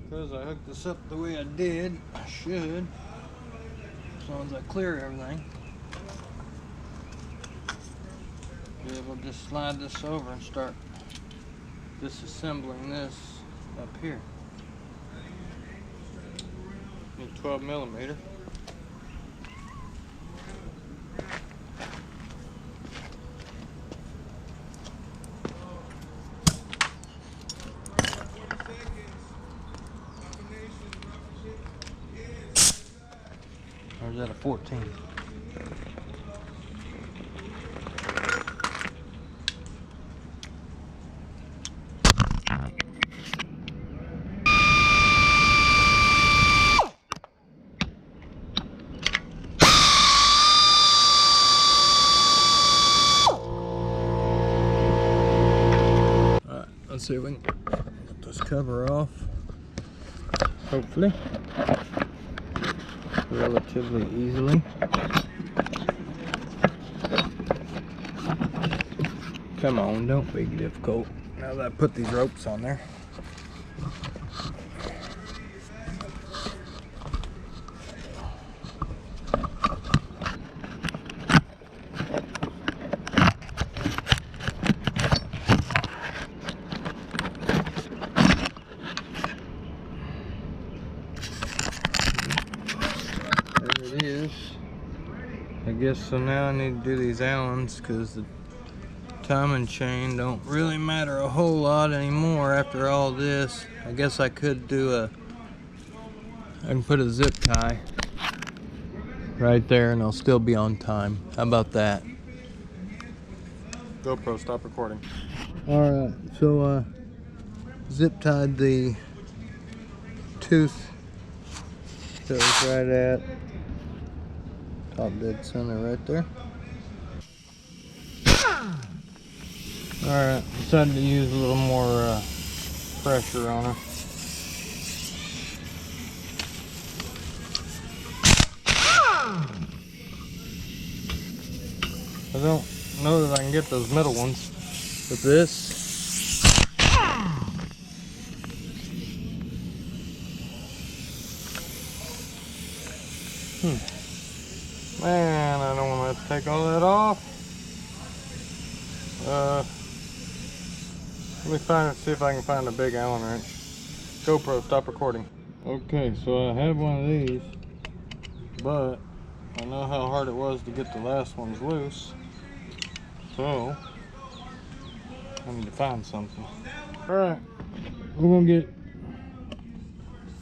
Because I hooked this up the way I did, I should, as long as I clear everything, be able to just slide this over and start disassembling this up here. Need 12mm. Or is that a 14? Alright, let's see if we can get this cover off. Hopefully. Relatively easily. Come on, don't be difficult. Now that I put these ropes on there. There it is. I guess so now I need to do these Allens because the timing chain don't really matter a whole lot anymore after all this. I guess I could do I can put a zip tie right there and I'll still be on time. How about that? GoPro, stop recording. Alright, so zip tied the tooth that was right at top dead center right there. Alright, decided to use a little more pressure on her. I don't know that I can get those middle ones with this. Man, I don't want to take all that off. Let me see if I can find a big Allen wrench. GoPro, stop recording. Okay, so I have one of these, but I know how hard it was to get the last ones loose. So, I need to find something. Alright, we're gonna get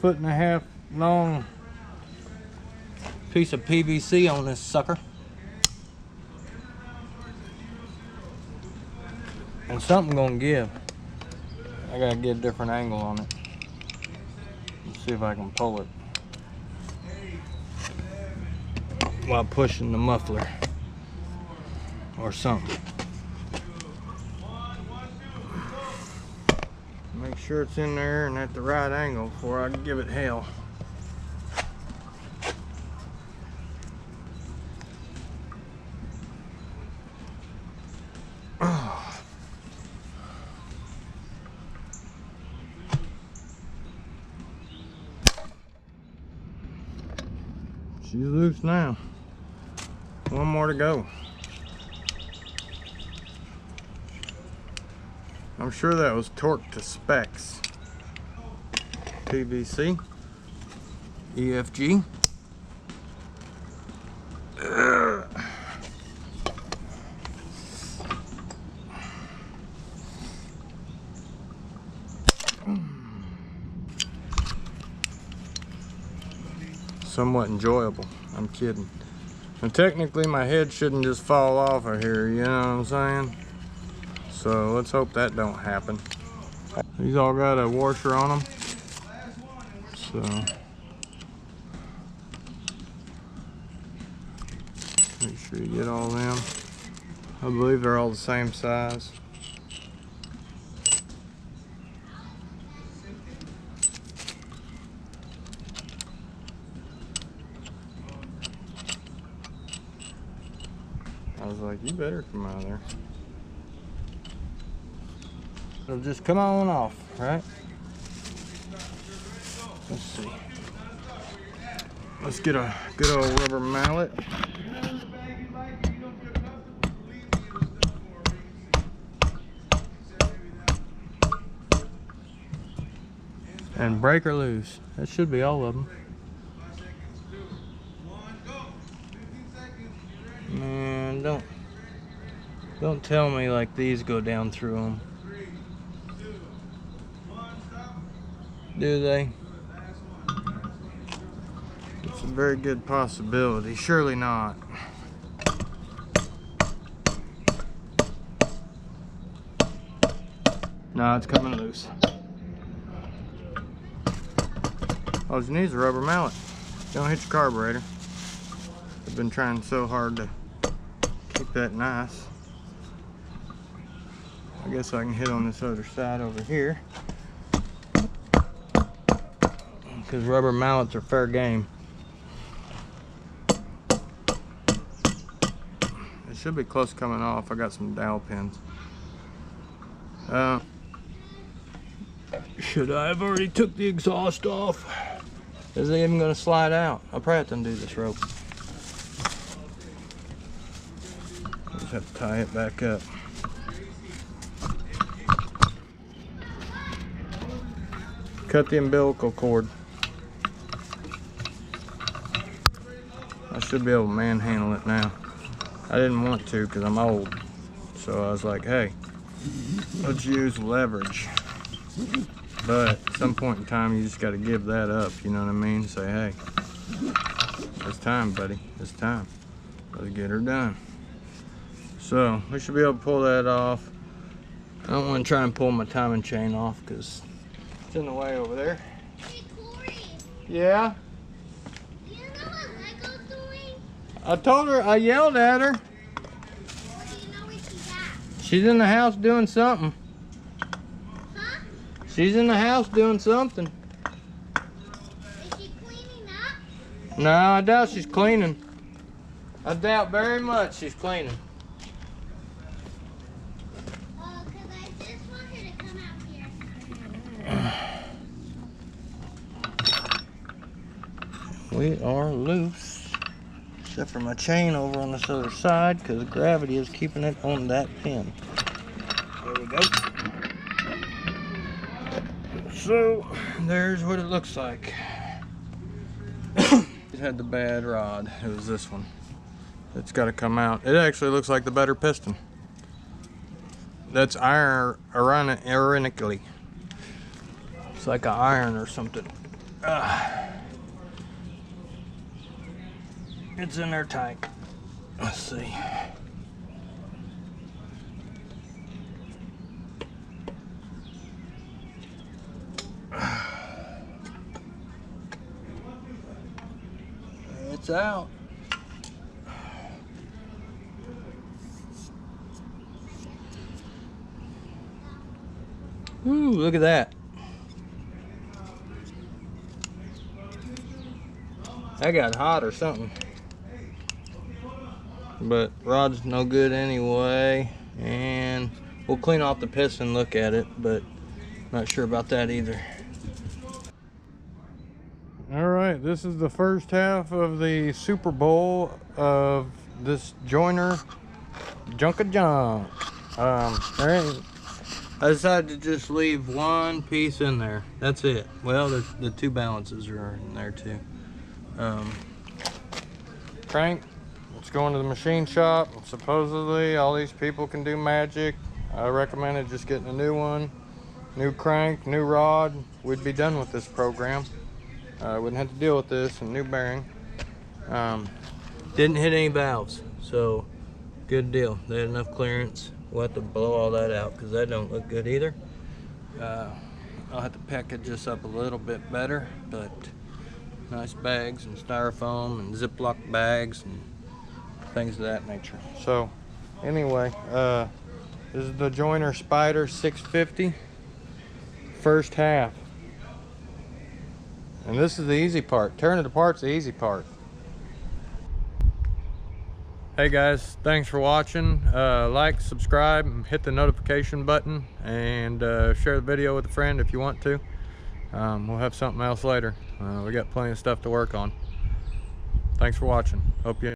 1.5 foot long piece of PVC on this sucker. And something gonna give. I gotta get a different angle on it. Let's see if I can pull it while pushing the muffler or something. Make sure it's in there and at the right angle before I can give it hell. She's loose now. One more to go. I'm sure that was torqued to specs. PVC, EFG. Somewhat enjoyable. I'm kidding. And technically my head shouldn't just fall off of here, you know what I'm saying? So let's hope that don't happen. These all got a washer on them. So make sure you get all them. I believe they're all the same size. I was like, you better come out of there. It'll just come on off, right? Let's see. Let's get a good old rubber mallet. And break her loose. That should be all of them. Man, don't tell me like these go down through them. Do they? It's a very good possibility. Surely not. No, it's coming loose. All you need is a rubber mallet. Don't hit your carburetor. I've been trying so hard to keep that nice. I guess I can hit on this other side over here, because rubber mallets are fair game. It should be close coming off. I got some dowel pins. Should I have already took the exhaust off? Is it even gonna slide out? I'll probably have to undo this rope. Just have to tie it back up. Cut the umbilical cord. I should be able to manhandle it now. I didn't want to because I'm old. So I was like, hey, let's use leverage. But at some point in time, you just got to give that up. You know what I mean? Say, hey, it's time, buddy. It's time. Let's get her done. So we should be able to pull that off. I don't want to try and pull my timing chain off because it's in the way over there. Hey, Corey. Yeah? You know what Lego's doing? I told her, I yelled at her. Where do you know where she's at? She's in the house doing something. Huh? She's in the house doing something. Is she cleaning up? No, I doubt she's cleaning. I doubt very much she's cleaning. Oh, because I just want her to come out here. We are loose. Except for my chain over on this other side, because gravity is keeping it on that pin. There we go. So, there's what it looks like. It had the bad rod. It was this one. It's got to come out. It actually looks like the better piston. That's ironically. It's like an iron or something. It's in there tight. Let's see. It's out. Ooh, look at that. That got hot or something. But rod's no good anyway. And we'll clean off the piston, look at it, but not sure about that either. All right, this is the first half of the Super Bowl of this Joyner Junka Junk. I decided to just leave one piece in there. That's it. Well, the two balances are in there too. Crank. It's going to the machine shop. Supposedly, all these people can do magic. I recommended just getting a new one, new crank, new rod. We'd be done with this program. Wouldn't have to deal with this, and new bearing. Didn't hit any valves, so good deal. They had enough clearance. We'll have to blow all that out because that don't look good either. I'll have to package this up a little bit better, but nice bags and styrofoam and Ziploc bags and things of that nature. So anyway, this is the Joyner Spyder 650 first half. And this is the easy part. Tearing it apart's the easy part. Hey guys, thanks for watching. Like, subscribe, hit the notification button, and share the video with a friend if you want to. We'll have something else later. We got plenty of stuff to work on. Thanks for watching. Hope you